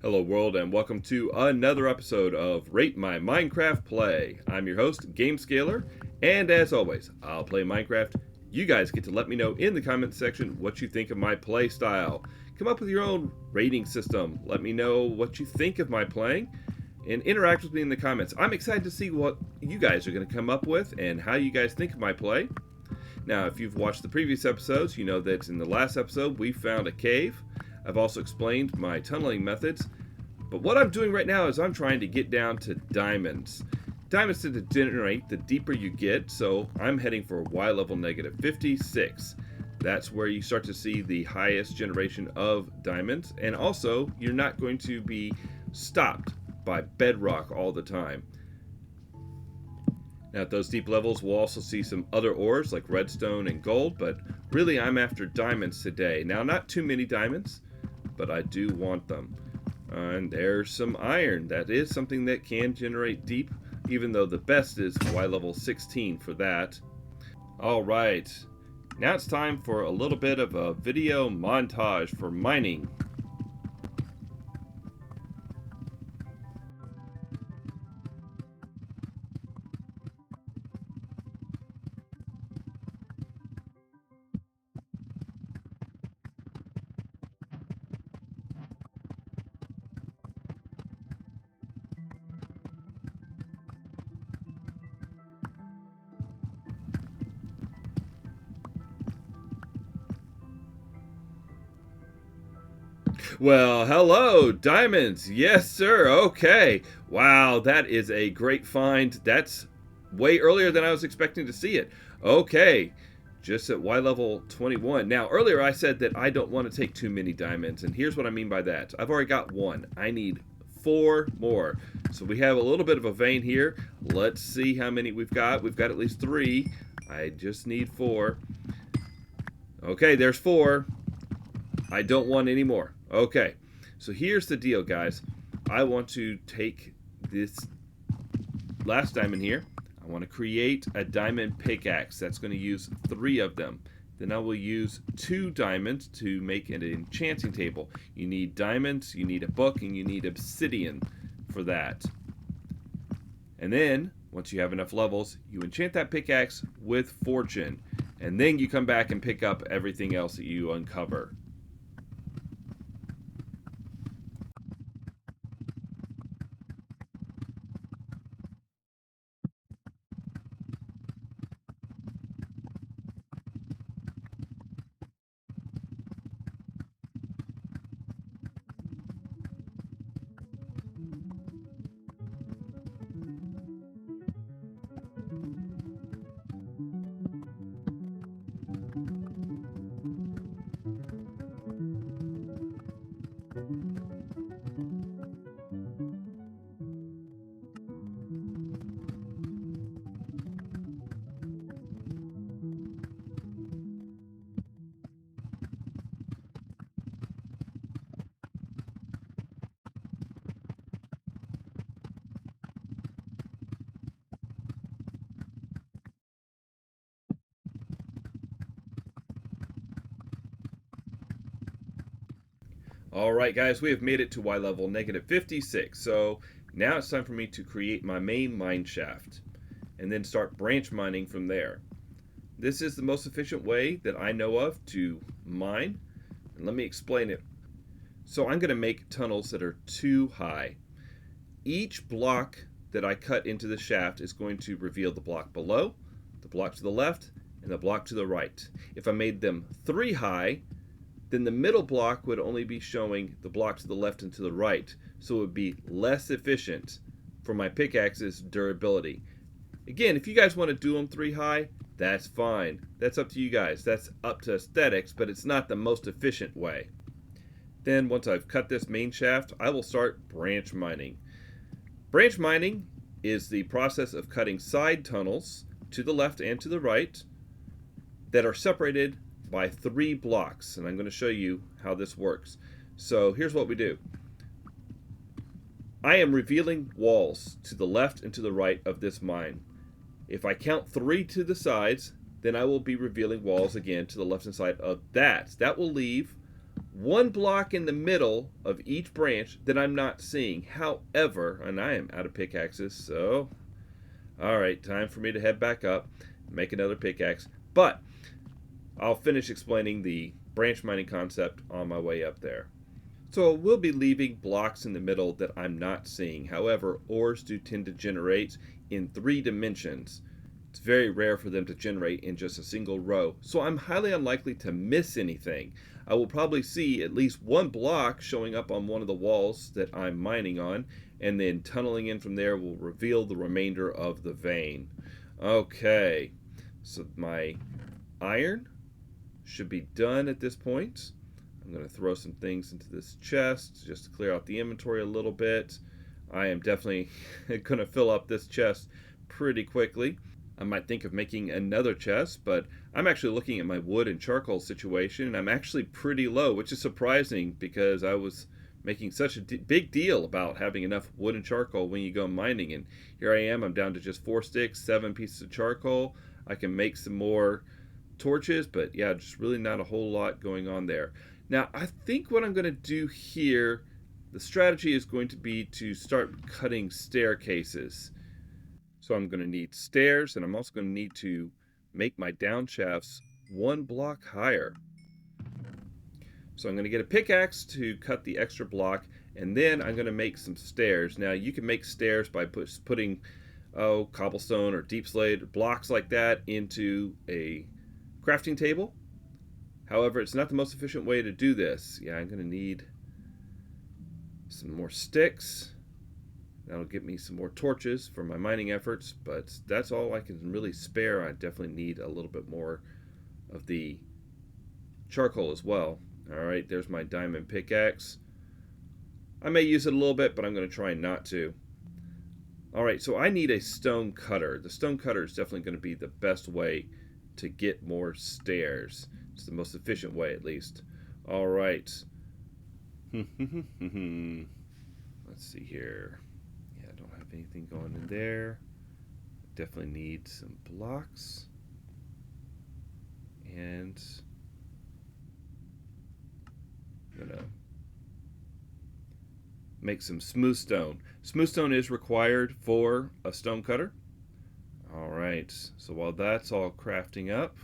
Hello world and welcome to another episode of Rate My Minecraft Play. I'm your host, GameScaler, and as always, I'll play Minecraft. You guys get to let me know in the comments section what you think of my play style. Come up with your own rating system. Let me know what you think of my playing and interact with me in the comments. I'm excited to see what you guys are going to come up with and how you guys think of my play. Now, if you've watched the previous episodes, you know that in the last episode we found a cave. I've also explained my tunneling methods, but what I'm doing right now is I'm trying to get down to diamonds. Diamonds tend to degenerate the deeper you get, so I'm heading for Y level negative 56. That's where you start to see the highest generation of diamonds, and also you're not going to be stopped by bedrock all the time. Now at those deep levels we'll also see some other ores like redstone and gold, but really I'm after diamonds today. Now not too many diamonds, but I do want them. And there's some iron. That is something that can generate deep, even though the best is Y level 16 for that. Alright, now it's time for a little bit of a video montage for mining. Well, hello, diamonds. Yes, sir. Okay. Wow, that is a great find. That's way earlier than I was expecting to see it. Okay, just at Y level 21. Now, earlier I said that I don't want to take too many diamonds, and here's what I mean by that. I've already got one. I need 4 more. So we have a little bit of a vein here. Let's see how many we've got. We've got at least 3. I just need 4. Okay, there's 4. I don't want any more. Okay, so here's the deal, guys. I want to take this last diamond here. I want to create a diamond pickaxe. That's going to use 3 of them. Then I will use 2 diamonds to make an enchanting table. You need diamonds, you need a book, and you need obsidian for that. And then, once you have enough levels, you enchant that pickaxe with fortune. And then you come back and pick up everything else that you uncover. Alright guys, we have made it to Y level negative 56, so now it's time for me to create my main mine shaft and then start branch mining from there. This is the most efficient way that I know of to mine, and let me explain it. So I'm going to make tunnels that are 2 high. Each block that I cut into the shaft is going to reveal the block below, the block to the left, and the block to the right. If I made them 3 high, then the middle block would only be showing the block to the left and to the right, so it would be less efficient for my pickaxe's durability. Again, if you guys want to do them 3 high, that's fine. That's up to you guys. That's up to aesthetics, but it's not the most efficient way. Then once I've cut this main shaft, I will start branch mining. Branch mining is the process of cutting side tunnels to the left and to the right that are separated by 3 blocks, and I'm going to show you how this works. So here's what we do. I am revealing walls to the left and to the right of this mine. If I count 3 to the sides, then I will be revealing walls again to the left hand side of that. That will leave one block in the middle of each branch that I'm not seeing. However, and I am out of pickaxes, so alright, time for me to head back up, make another pickaxe. But I'll finish explaining the branch mining concept on my way up there. So we'll be leaving blocks in the middle that I'm not seeing. However, ores do tend to generate in 3 dimensions. It's very rare for them to generate in just a single row, so I'm highly unlikely to miss anything. I will probably see at least one block showing up on one of the walls that I'm mining on, and then tunneling in from there will reveal the remainder of the vein. Okay, so my iron should be done at this point. I'm going to throw some things into this chest just to clear out the inventory a little bit. I am definitely going to fill up this chest pretty quickly. I might think of making another chest, but I'm actually looking at my wood and charcoal situation, and I'm actually pretty low, which is surprising because I was making such a big deal about having enough wood and charcoal when you go mining, and here I am, I'm down to just 4 sticks, 7 pieces of charcoal. I can make some more torches, but yeah, just really not a whole lot going on there. Now, I think what I'm going to do here, the strategy is going to be to start cutting staircases. So I'm going to need stairs, and I'm also going to need to make my down shafts 1 block higher. So I'm going to get a pickaxe to cut the extra block, and then I'm going to make some stairs. Now you can make stairs by putting cobblestone or deep slate blocks like that into a crafting table. However, it's not the most efficient way to do this. Yeah, I'm going to need some more sticks. That'll get me some more torches for my mining efforts, but that's all I can really spare. I definitely need a little bit more of the charcoal as well. Alright, there's my diamond pickaxe. I may use it a little bit, but I'm going to try not to. Alright, so I need a stone cutter. The stone cutter is definitely going to be the best way to get more stairs. It's the most efficient way, at least. Alright. Let's see here. Yeah, I don't have anything going in there. Definitely need some blocks. And I'm gonna make some smooth stone. Smooth stone is required for a stone cutter. Alright, so while that's all crafting up,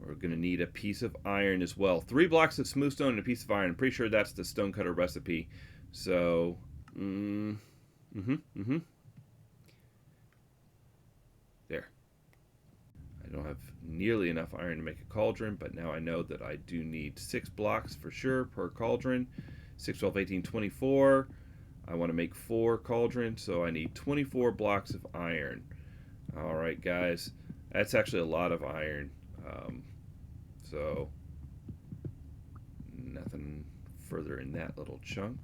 we're going to need a piece of iron as well. 3 blocks of smooth stone and a piece of iron. I'm pretty sure that's the stone cutter recipe. So, there. I don't have nearly enough iron to make a cauldron, but now I know that I do need 6 blocks for sure per cauldron. 6, 12, 18, 24. I want to make 4 cauldrons, so I need 24 blocks of iron. Alright, guys. That's actually a lot of iron. So, nothing further in that little chunk.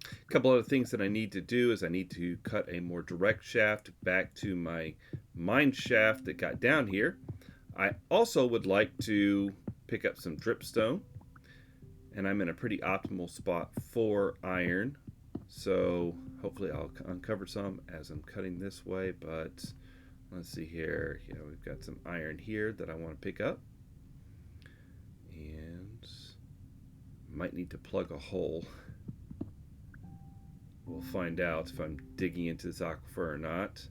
A couple other things that I need to do is I need to cut a more direct shaft back to my mine shaft that got down here. I also would like to pick up some dripstone, and I'm in a pretty optimal spot for iron. So hopefully I'll uncover some as I'm cutting this way, but let's see here. Yeah, we've got some iron here that I want to pick up. And might need to plug a hole. We'll find out if I'm digging into this aquifer or not.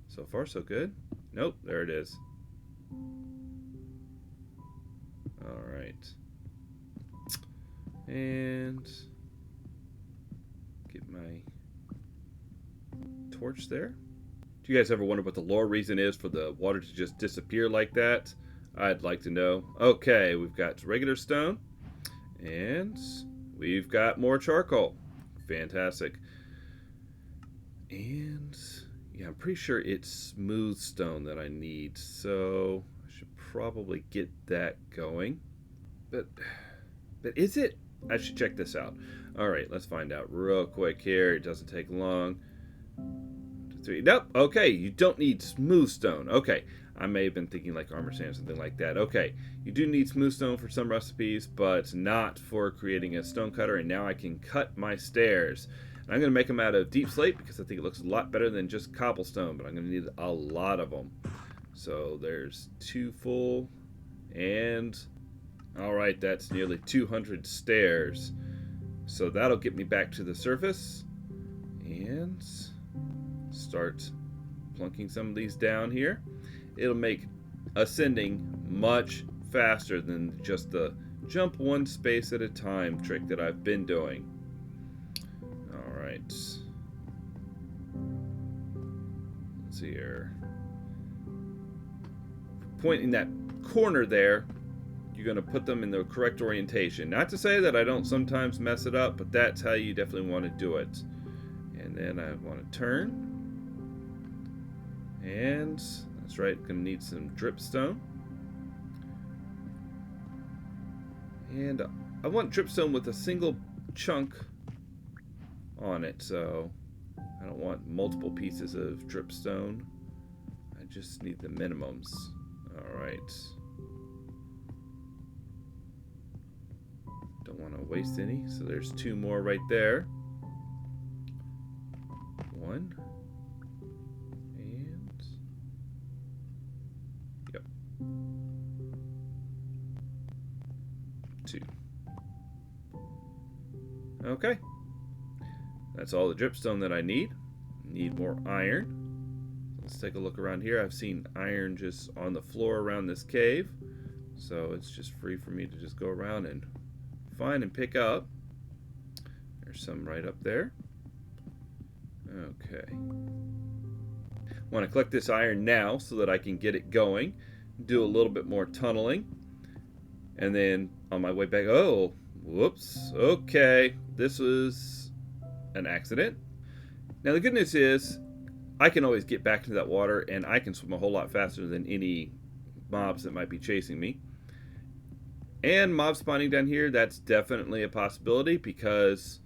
So far so good. Nope, there it is. Alright. And get my torch there. Do you guys ever wonder what the lore reason is for the water to just disappear like that? I'd like to know. Okay, we've got regular stone, and we've got more charcoal. Fantastic. And yeah, I'm pretty sure it's smooth stone that I need, so I should probably get that going. But is it? I should check this out. Alright, let's find out real quick here. It doesn't take long. 3. Nope. Okay, you don't need smooth stone. Okay, I may have been thinking like armor sand or something like that. Okay, you do need smooth stone for some recipes, but not for creating a stone cutter. And now I can cut my stairs. And I'm going to make them out of deep slate because I think it looks a lot better than just cobblestone, but I'm going to need a lot of them. So there's 2 full, and all right, that's nearly 200 stairs. So that'll get me back to the surface and start plunking some of these down here. It'll make ascending much faster than just the jump one space at a time trick that I've been doing. All right. Let's see here. Pointing that corner there, you're going to put them in the correct orientation. Not to say that I don't sometimes mess it up, but that's how you definitely want to do it. And then I want to turn. And that's right, going to need some dripstone. And I want dripstone with a single chunk on it, so I don't want multiple pieces of dripstone. I just need the minimums. Alright. Don't want to waste any, so there's 2 more right there. 1. And yep. 2. Okay. That's all the dripstone that I need. Need more iron. Let's take a look around here. I've seen iron just on the floor around this cave, so it's just free for me to just go around and find and pick up. There's some right up there. Okay. Want to collect this iron now so that I can get it going, do a little bit more tunneling, and then on my way back, oh, whoops, okay, this was an accident. Now the good news is I can always get back into that water, and I can swim a whole lot faster than any mobs that might be chasing me. And mob spawning down here, that's definitely a possibility because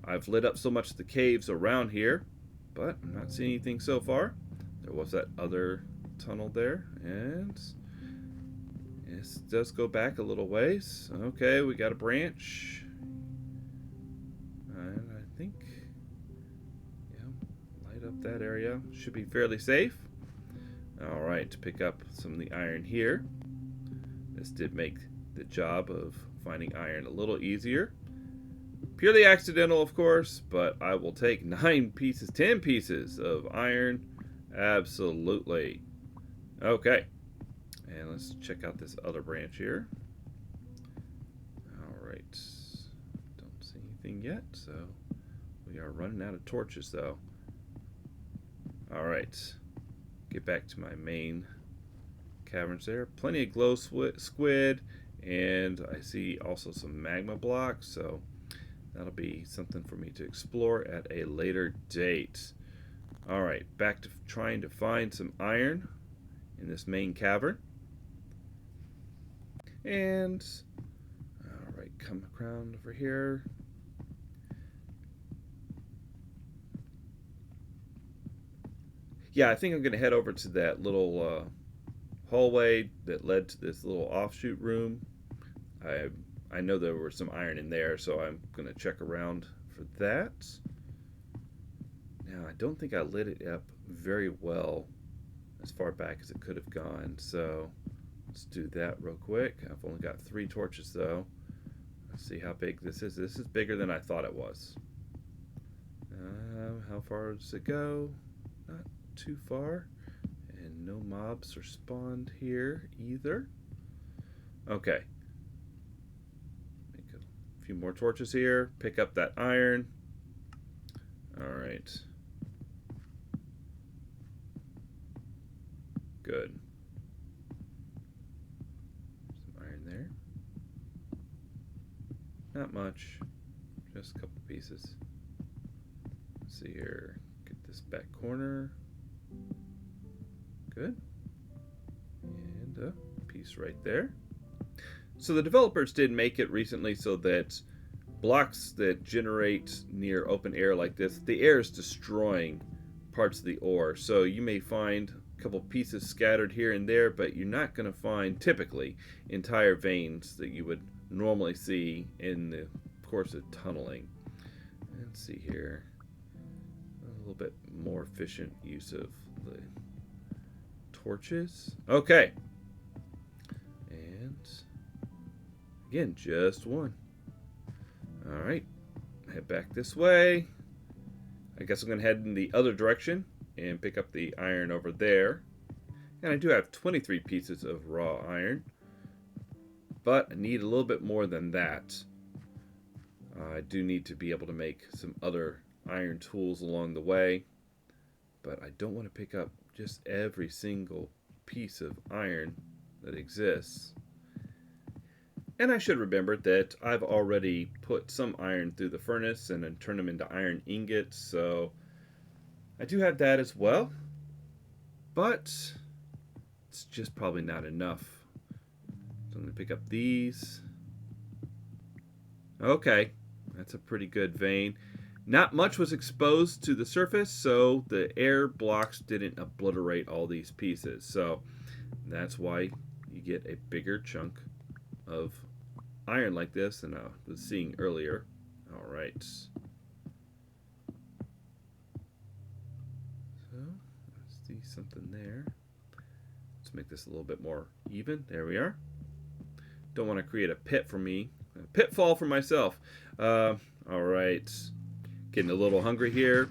I've lit up so much of the caves around here, but I'm not seeing anything so far. There was that other tunnel there, and this does go back a little ways. Okay, we got a branch. And I think, yeah, light up that area. Should be fairly safe. Alright, to pick up some of the iron here. This did make the job of finding iron a little easier. Purely accidental, of course, but I will take 9 pieces, 10 pieces of iron. Absolutely. Okay. And let's check out this other branch here. Alright. Don't see anything yet, so we are running out of torches, though. Alright. Get back to my main caverns there. Plenty of glow squid, and I see also some magma blocks, so that'll be something for me to explore at a later date. Alright, back to trying to find some iron in this main cavern. And, alright, come around over here. Yeah, I think I'm going to head over to that little hallway that led to this little offshoot room. I know there was some iron in there, so I'm going to check around for that. Now, I don't think I lit it up very well as far back as it could have gone, so let's do that real quick. I've only got 3 torches, though. Let's see how big this is. This is bigger than I thought it was. How far does it go? Not too far. And no mobs are spawned here either. Okay. Make a few more torches here. Pick up that iron. Alright. Good. Some iron there. Not much. Just a couple pieces. Let's see here. Get this back corner. Good. And a piece right there. So the developers did make it recently so that blocks that generate near open air like this, the air is destroying parts of the ore. So you may find a couple pieces scattered here and there, but you're not going to find typically entire veins that you would normally see in the course of tunneling. Let's see here. A little bit more efficient use of the torches. Okay. And again, just one. All right. Head back this way. I guess I'm going to head in the other direction and pick up the iron over there. And I do have 23 pieces of raw iron, but I need a little bit more than that. I do need to be able to make some other iron tools along the way, but I don't want to pick up just every single piece of iron that exists. And I should remember that I've already put some iron through the furnace and then turned them into iron ingots, so I do have that as well, but it's just probably not enough. So I'm going to pick up these. Okay, that's a pretty good vein. Not much was exposed to the surface, so the air blocks didn't obliterate all these pieces. So that's why you get a bigger chunk of iron like this than I was seeing earlier. All right. So let's see something there. Let's make this a little bit more even. There we are. Don't want to create a pit for me. A pitfall for myself. All right. Getting a little hungry here.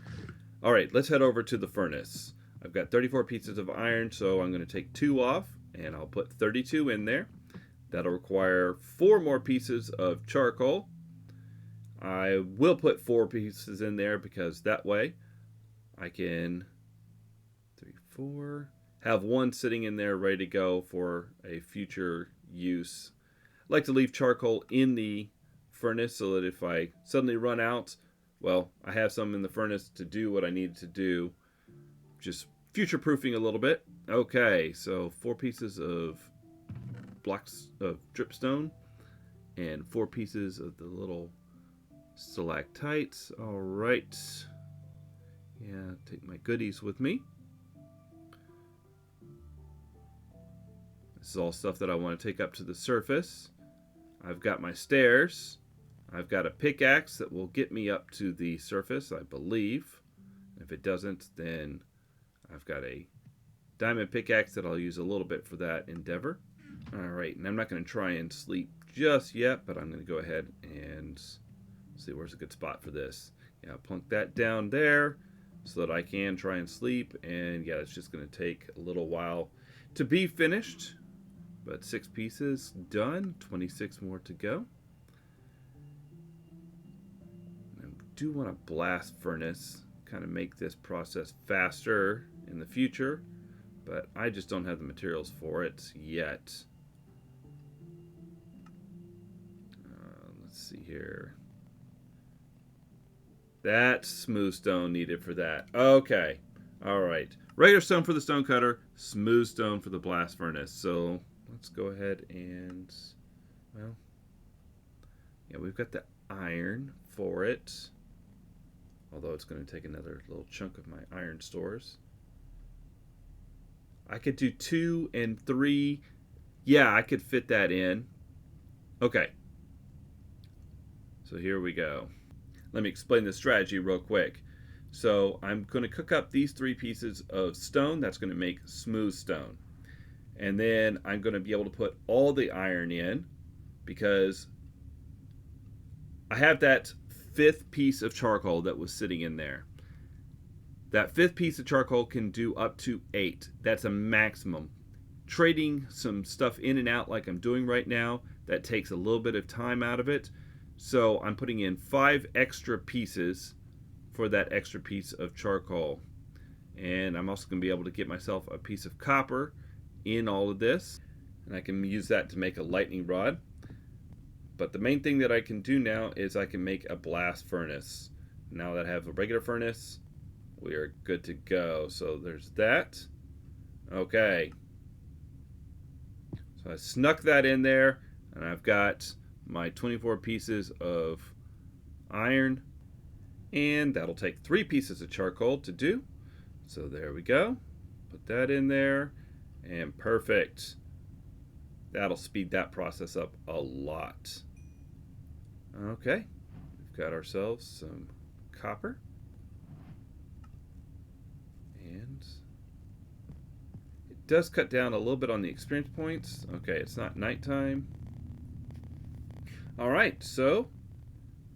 All right, let's head over to the furnace. I've got 34 pieces of iron, so I'm going to take 2 off, and I'll put 32 in there. That'll require 4 more pieces of charcoal. I will put 4 pieces in there because that way I can 3, 4, have 1 sitting in there ready to go for a future use. I like to leave charcoal in the furnace so that if I suddenly run out, well, I have some in the furnace to do what I need to do. Just future-proofing a little bit. Okay, so 4 pieces of blocks of dripstone and 4 pieces of the little stalactites. All right. Yeah, take my goodies with me. This is all stuff that I want to take up to the surface. I've got my stairs. I've got a pickaxe that will get me up to the surface, I believe. If it doesn't, then I've got a diamond pickaxe that I'll use a little bit for that endeavor. Alright, and I'm not going to try and sleep just yet, but I'm going to go ahead and see where's a good spot for this. Yeah, plunk that down there so that I can try and sleep. And yeah, it's just going to take a little while to be finished. But 6 pieces done, 26 more to go. Do want a blast furnace, kind of make this process faster in the future, but I just don't have the materials for it yet. Let's see here. That's smooth stone needed for that. Okay, all right. Regular stone for the stone cutter, smooth stone for the blast furnace. So let's go ahead and, well, yeah, we've got the iron for it. Although it's going to take another little chunk of my iron stores. I could do 2 and 3. Yeah, I could fit that in. Okay. So here we go. Let me explain the strategy real quick. So I'm going to cook up these 3 pieces of stone. That's going to make smooth stone. And then I'm going to be able to put all the iron in because I have that 5th piece of charcoal that was sitting in there. That 5th piece of charcoal can do up to 8. That's a maximum. Trading some stuff in and out like I'm doing right now, that takes a little bit of time out of it. So I'm putting in 5 extra pieces for that extra piece of charcoal. And I'm also going to be able to get myself a piece of copper in all of this. And I can use that to make a lightning rod. But the main thing that I can do now is I can make a blast furnace. Now that I have a regular furnace, we are good to go. So there's that. Okay. So I snuck that in there, and I've got my 24 pieces of iron, and that'll take 3 pieces of charcoal to do. So there we go. Put that in there, and perfect. That'll speed that process up a lot. Okay, we've got ourselves some copper. And it does cut down a little bit on the experience points. Okay, it's not nighttime. All right, so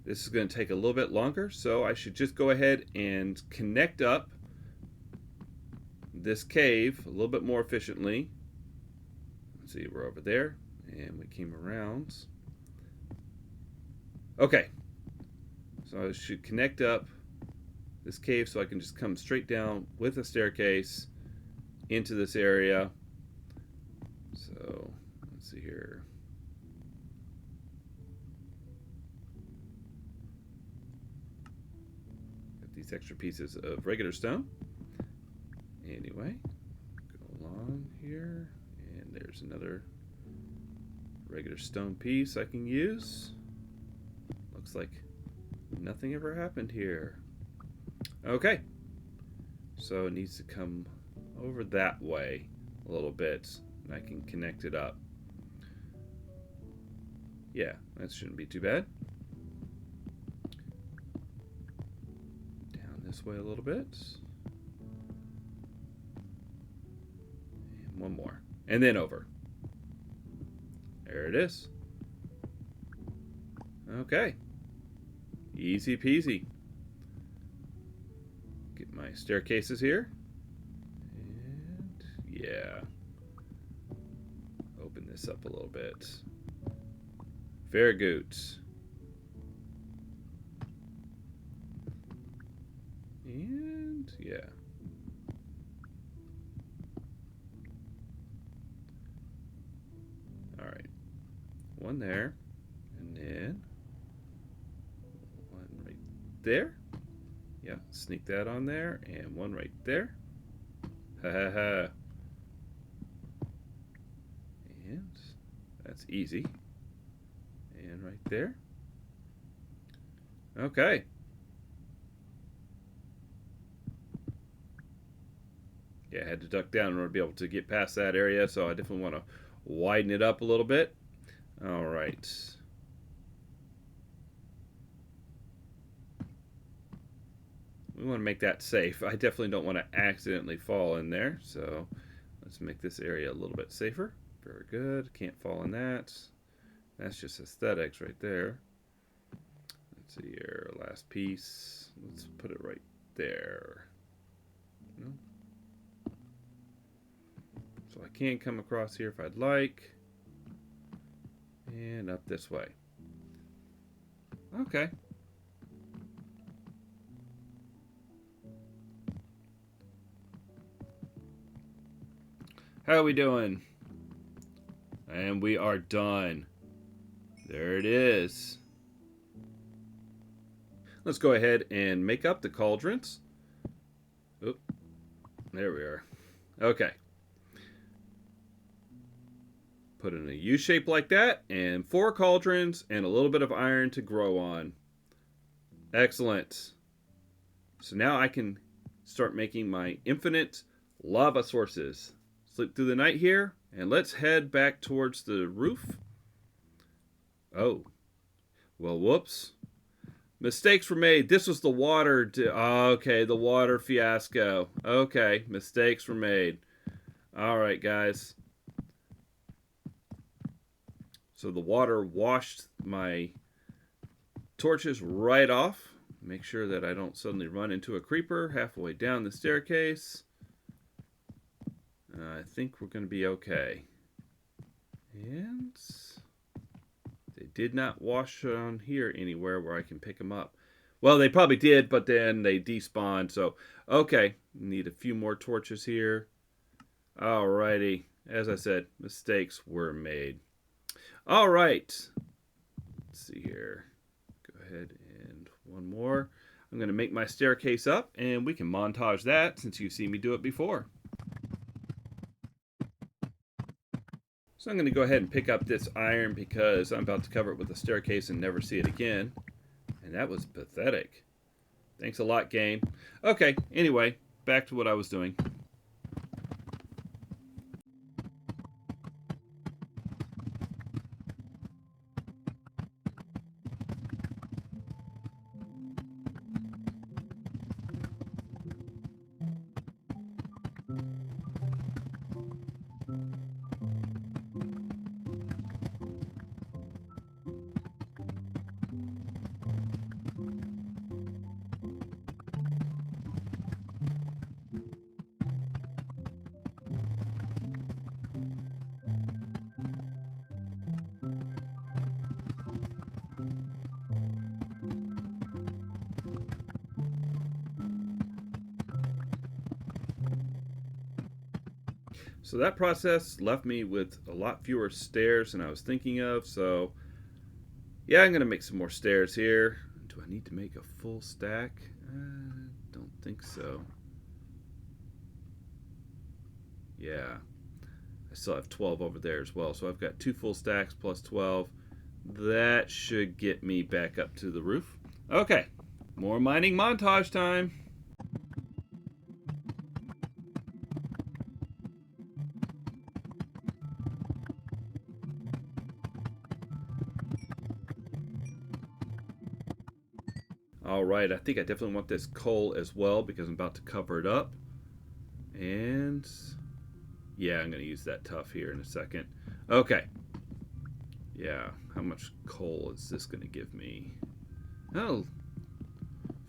this is going to take a little bit longer, so I should just go ahead and connect up this cave a little bit more efficiently. Let's see, we're over there, and we came around. Okay, so I should connect up this cave so I can just come straight down with a staircase into this area. So let's see here. Got these extra pieces of regular stone. Anyway, go along here, and there's another regular stone piece I can use. Looks like nothing ever happened here. Okay, so it needs to come over that way a little bit, and I can connect it up. Yeah, that shouldn't be too bad. Down this way a little bit. And one more. And then over. There it is. Okay. Easy peasy. Get my staircases here. And yeah. Open this up a little bit. Very good. And yeah. Alright. One there. And then one right there. Yeah, sneak that on there. And one right there. Ha ha ha. And that's easy. And right there. Okay. Yeah, I had to duck down in order to be able to get past that area, so I definitely want to widen it up a little bit. All right. We want to make that safe. I definitely don't want to accidentally fall in there, so let's make this area a little bit safer. Very good. Can't fall in that. That's just aesthetics right there. Let's see here. Last piece. Let's put it right there. No. So I can come across here if I'd like. And up this way. Okay. How are we doing? And we are done. There it is. Let's go ahead and make up the cauldrons. Oop. There we are. Okay. Put in a U shape like that, and 4 cauldrons and a little bit of iron to grow on. Excellent. So now I can start making my infinite lava sources. Sleep through the night here, and let's head back towards the roof. Oh. Well, whoops. Mistakes were made. This was the water. Okay, the water fiasco. Okay, mistakes were made. All right, guys. So the water washed my torches right off. Make sure that I don't suddenly run into a creeper halfway down the staircase. I think we're going to be okay. And they did not wash on here anywhere where I can pick them up. Well, they probably did, but then they despawned. So, okay. Need a few more torches here. Alrighty. As I said, mistakes were made. All right. Let's see here. Go ahead and one more. I'm going to make my staircase up, and we can montage that since you've seen me do it before. So I'm going to go ahead and pick up this iron because I'm about to cover it with a staircase and never see it again. And that was pathetic. Thanks a lot, game. Okay, anyway, back to what I was doing. So that process left me with a lot fewer stairs than I was thinking of. So yeah, I'm going to make some more stairs here. Do I need to make a full stack? Don't think so. Yeah, I still have 12 over there as well. So I've got 2 full stacks plus 12. That should get me back up to the roof. Okay, more mining montage time. All right, I think I definitely want this coal as well because I'm about to cover it up. And yeah, I'm going to use that tuff here in a second. Okay. Yeah, how much coal is this going to give me? Oh,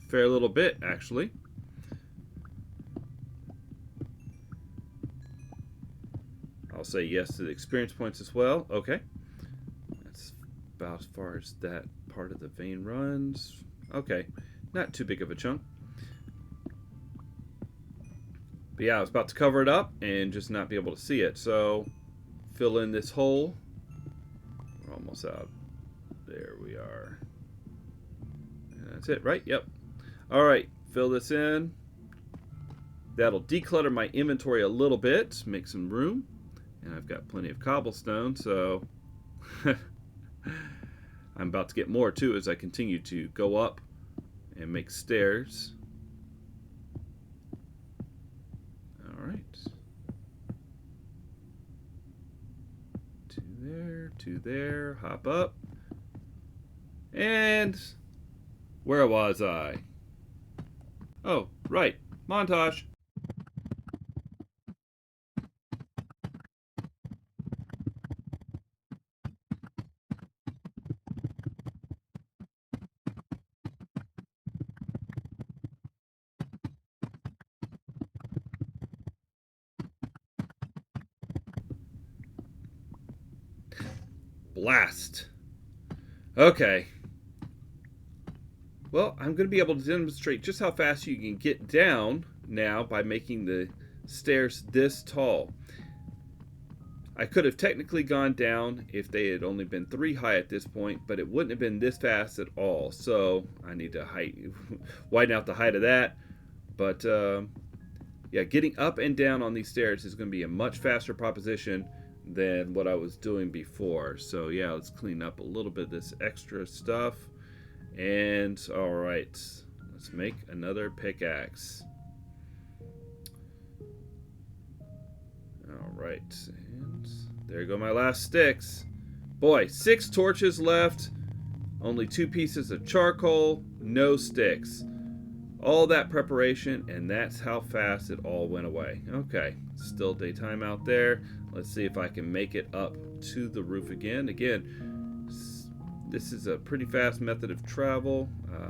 fair little bit, actually. I'll say yes to the experience points as well. Okay. That's about as far as that part of the vein runs. Okay, not too big of a chunk. But yeah, I was about to cover it up and just not be able to see it. So, fill in this hole. We're almost out. There we are. And that's it, right? Yep. All right, fill this in. That'll declutter my inventory a little bit, make some room. And I've got plenty of cobblestone, so I'm about to get more too as I continue to go up and make stairs. All right. 2 there, 2 there, hop up. And where was I? Oh, right, montage. Blast. Okay. Well, I'm going to be able to demonstrate just how fast you can get down now by making the stairs this tall. I could have technically gone down if they had only been 3 high at this point, but it wouldn't have been this fast at all. So I need to widen out the height of that. But yeah, getting up and down on these stairs is going to be a much faster proposition than what I was doing before. So yeah, let's clean up a little bit of this extra stuff. And all right, let's make another pickaxe. All right, and there go my last sticks. Boy, 6 torches left, only 2 pieces of charcoal, no sticks. All that preparation, and that's how fast it all went away. Okay, still daytime out there. Let's see if I can make it up to the roof again. Again, this is a pretty fast method of travel,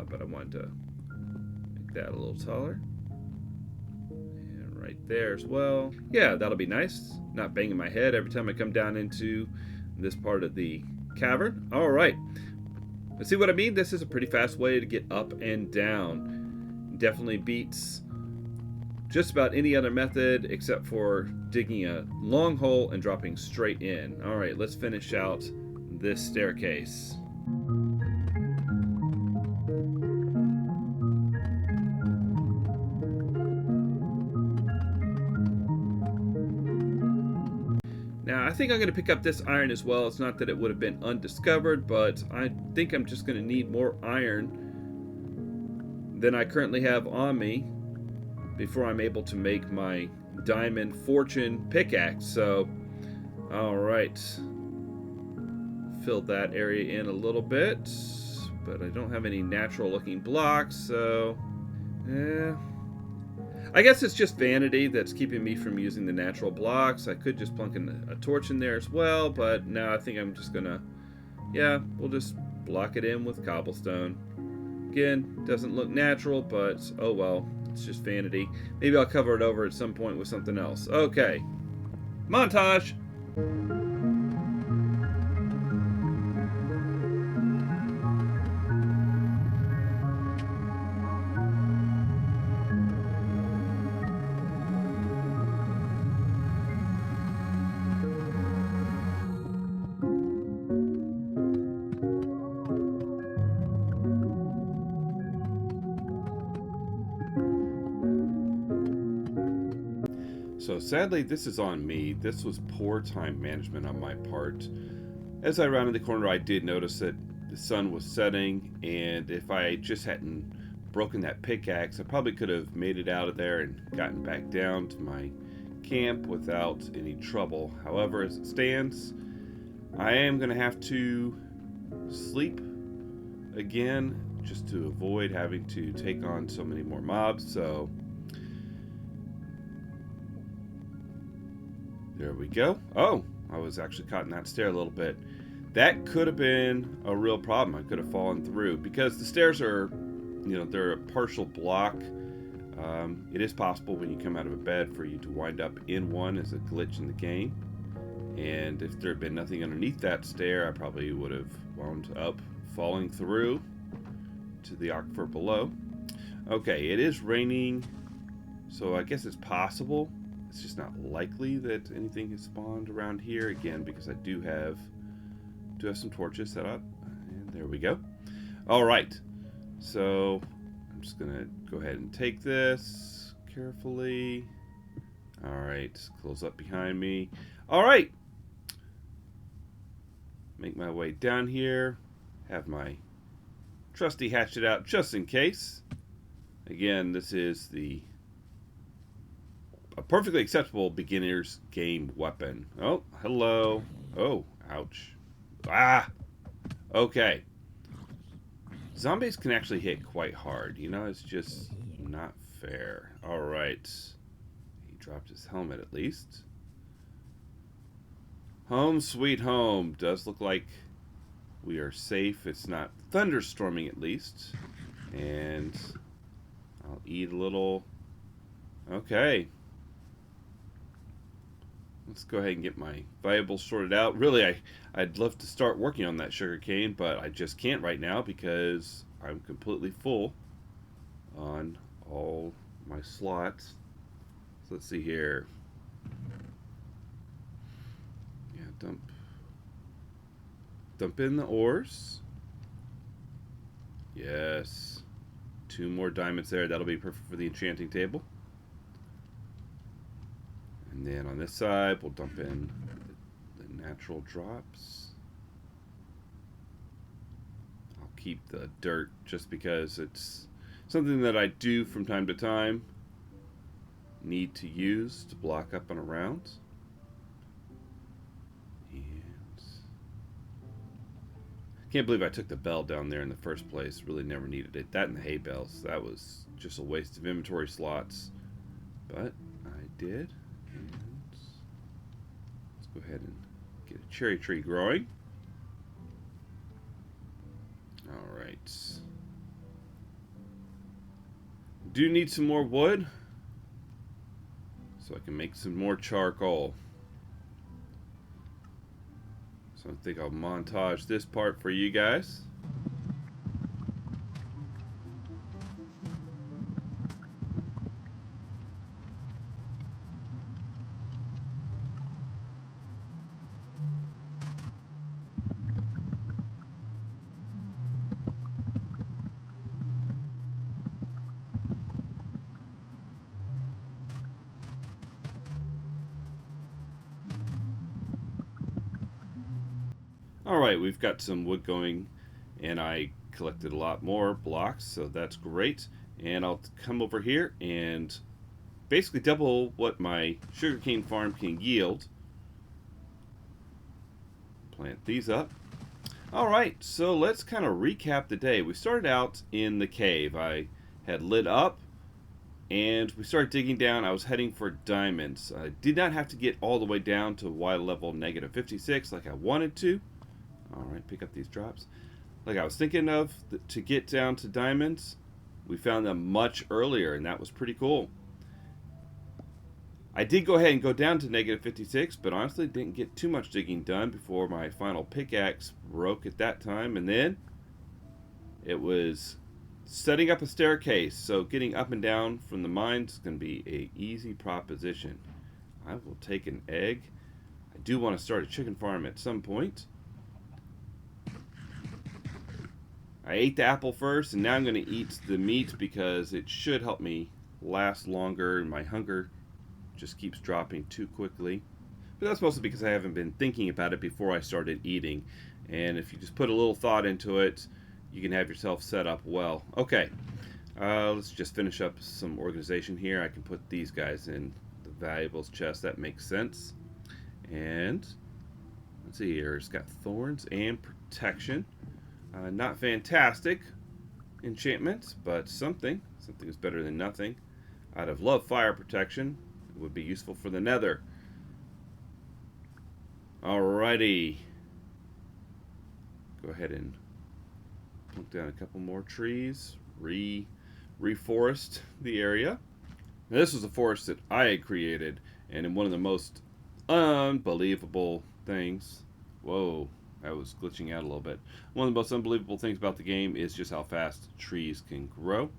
but I wanted to make that a little taller. And right there as well. Yeah, that'll be nice. Not banging my head every time I come down into this part of the cavern. All right. Let's see what I mean? This is a pretty fast way to get up and down. Definitely beats just about any other method except for digging a long hole and dropping straight in. All right, let's finish out this staircase. Now, I think I'm going to pick up this iron as well. It's not that it would have been undiscovered, but I think I'm just going to need more iron than I currently have on me before I'm able to make my diamond fortune pickaxe. So, all right, fill that area in a little bit, but I don't have any natural looking blocks, so yeah, I guess it's just vanity that's keeping me from using the natural blocks. I could just plunk a torch in there as well, but no, I think I'm just gonna, yeah, we'll just block it in with cobblestone. Again, doesn't look natural, but oh well, it's just vanity. Maybe I'll cover it over at some point with something else. Okay, montage. So sadly, this is on me. This was poor time management on my part. As I rounded the corner, I did notice that the sun was setting, and if I just hadn't broken that pickaxe, I probably could have made it out of there and gotten back down to my camp without any trouble. However, as it stands, I am going to have to sleep again just to avoid having to take on so many more mobs. So there we go. Oh, I was actually caught in that stair a little bit. That could have been a real problem. I could have fallen through because the stairs are, they're a partial block. It is possible when you come out of a bed for you to wind up in one as a glitch in the game. And if there had been nothing underneath that stair, I probably would have wound up falling through to the aquifer below. Okay, it is raining, so I guess it's possible. It's just not likely that anything has spawned around here again because I do have some torches set up, and there we go. All right, so I'm just gonna go ahead and take this carefully. All right, close up behind me. All right, make my way down here, have my trusty hatchet out just in case. Again, this is a perfectly acceptable beginner's game weapon. Oh, hello. Oh, ouch. Ah! Okay. Zombies can actually hit quite hard. It's just not fair. Alright. He dropped his helmet at least. Home sweet home. Does look like we are safe. It's not thunderstorming at least. And I'll eat a little. Okay. Let's go ahead and get my valuables sorted out. Really, I'd love to start working on that sugar cane, but I just can't right now because I'm completely full on all my slots. So let's see here. Yeah, dump in the ores. Yes. 2 more diamonds there. That'll be perfect for the enchanting table. And then on this side, we'll dump in the natural drops. I'll keep the dirt just because it's something that I do from time to time need to use to block up and around. And I can't believe I took the bell down there in the first place. Really never needed it. That and the hay bales. That was just a waste of inventory slots. But I did. Let's go ahead and get a cherry tree growing. Alright. Do need some more wood so I can make some more charcoal. So I think I'll montage this part for you guys. Alright, we've got some wood going, and I collected a lot more blocks, so that's great. And I'll come over here and basically double what my sugarcane farm can yield. Plant these up. Alright, so let's kind of recap the day. We started out in the cave. I had lit up, and we started digging down. I was heading for diamonds. I did not have to get all the way down to Y level -56 like I wanted to. Alright, pick up these drops. Like I was thinking of, to get down to diamonds, we found them much earlier, and that was pretty cool. I did go ahead and go down to -56, but honestly didn't get too much digging done before my final pickaxe broke at that time, and then it was setting up a staircase, so getting up and down from the mines is going to be an easy proposition. I will take an egg. I do want to start a chicken farm at some point. I ate the apple first, and now I'm going to eat the meat because it should help me last longer, and my hunger just keeps dropping too quickly. But that's mostly because I haven't been thinking about it before I started eating. And if you just put a little thought into it, you can have yourself set up well. Okay, let's just finish up some organization here. I can put these guys in the valuables chest. That makes sense. And let's see here. It's got thorns and protection. Not fantastic enchantments, but something. Something is better than nothing. I'd have loved fire protection. It would be useful for the nether. Alrighty. Go ahead and plunk down a couple more trees. Reforest the area. Now, this was a forest that I had created, and in one of the most unbelievable things. Whoa, that was glitching out a little bit. One of the most unbelievable things about the game is just how fast trees can grow.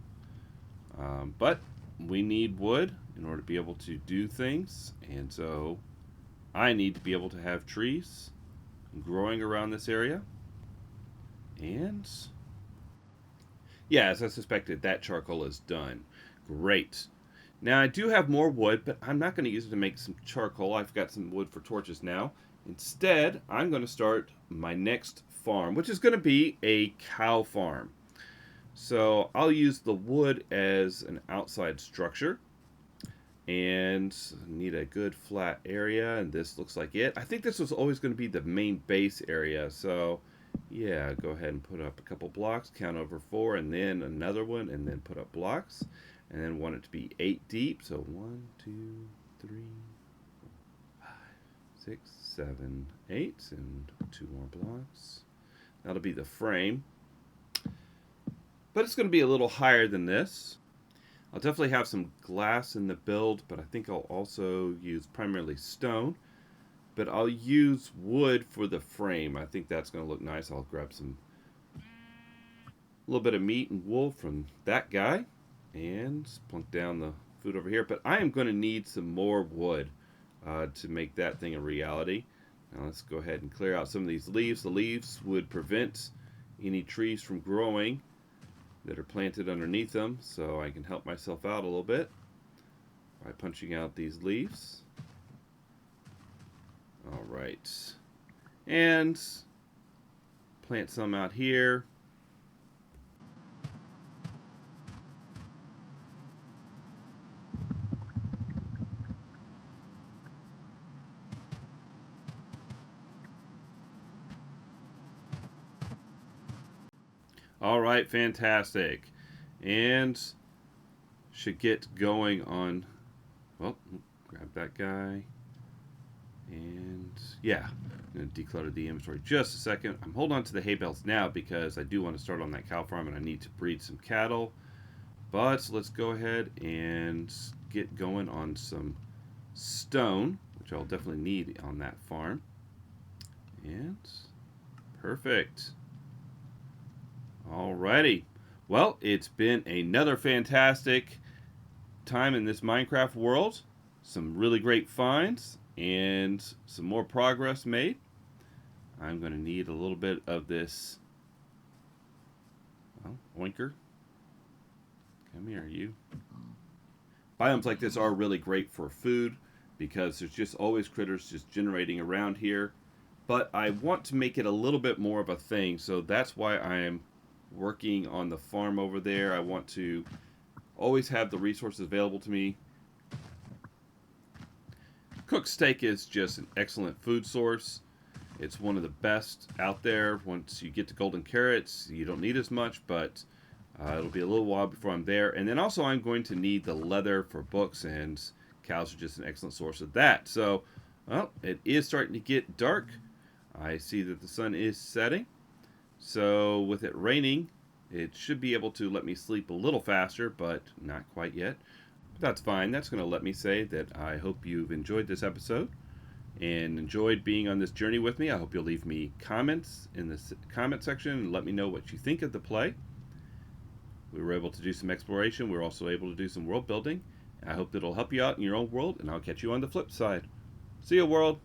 But we need wood in order to be able to do things, and so I need to be able to have trees growing around this area. And yeah, as I suspected, that charcoal is done. Great. Now I do have more wood, but I'm not going to use it to make some charcoal. I've got some wood for torches now. Instead, I'm going to start my next farm, which is going to be a cow farm. So I'll use the wood as an outside structure. And need a good flat area, and this looks like it. I think this was always going to be the main base area, so yeah, go ahead and put up a couple blocks, count over 4, and then another one, and then put up blocks, and then want it to be 8 deep. So 1, 2, 3, 4, 5, 6, 7, 8, and 2 more blocks. That'll be the frame, but it's going to be a little higher than this. I'll definitely have some glass in the build, but I think I'll also use primarily stone. But I'll use wood for the frame. I think that's going to look nice. I'll grab a little bit of meat and wool from that guy and plunk down the food over here. But I am going to need some more wood to make that thing a reality. Now let's go ahead and clear out some of these leaves. The leaves would prevent any trees from growing that are planted underneath them, so I can help myself out a little bit by punching out these leaves. Alright, and plant some out here. Alright, fantastic. And should get going on, well, grab that guy. And yeah, I'm going to declutter the inventory just a second. I'm holding on to the hay bales now because I do want to start on that cow farm and I need to breed some cattle. But let's go ahead and get going on some stone, which I'll definitely need on that farm. And perfect. Alrighty. Well, it's been another fantastic time in this Minecraft world. Some really great finds and some more progress made. I'm going to need a little bit of this, well, oinker. Come here, you. Biomes like this are really great for food because there's just always critters just generating around here. But I want to make it a little bit more of a thing, so that's why I'm working on the farm over there. I want to always have the resources available to me. Cooked steak is just an excellent food source. It's one of the best out there. Once you get to golden carrots, you don't need as much, but it'll be a little while before I'm there. And then also I'm going to need the leather for books, and cows are just an excellent source of that. So, well, it is starting to get dark. I see that the sun is setting. So with it raining, it should be able to let me sleep a little faster, but not quite yet. That's fine. That's going to let me say that I hope you've enjoyed this episode and enjoyed being on this journey with me. I hope you'll leave me comments in the comment section and let me know what you think of the play. We were able to do some exploration. We were also able to do some world building. I hope that it'll help you out in your own world, and I'll catch you on the flip side. See you, world.